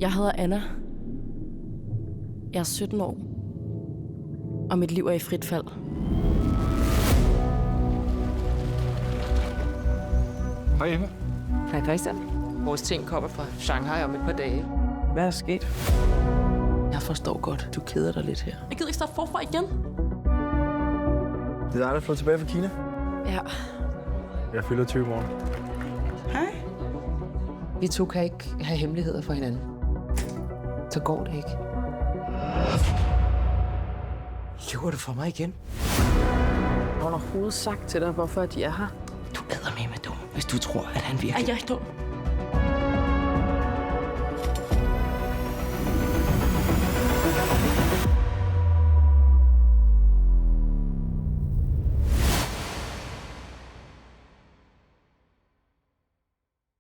Jeg hedder Anna. Jeg er 17 år. Og mit liv er i frit fald. Hej Emma. Hej Christian. Vores ting kommer fra Shanghai om et par dage. Hvad er sket? Jeg forstår godt, du keder dig lidt her. Jeg gider ikke starte forfra igen. Det er dig, der er flyttet tilbage fra Kina. Ja. Jeg fylder 20 morgen. Hej. Vi to kan ikke have hemmeligheder for hinanden. Så går det ikke. Lyver du for mig igen? Har hun overhovedet sagt til dig, hvorfor de er her? Du æder med dum, hvis du tror, at han virkelig... Er jeg dum?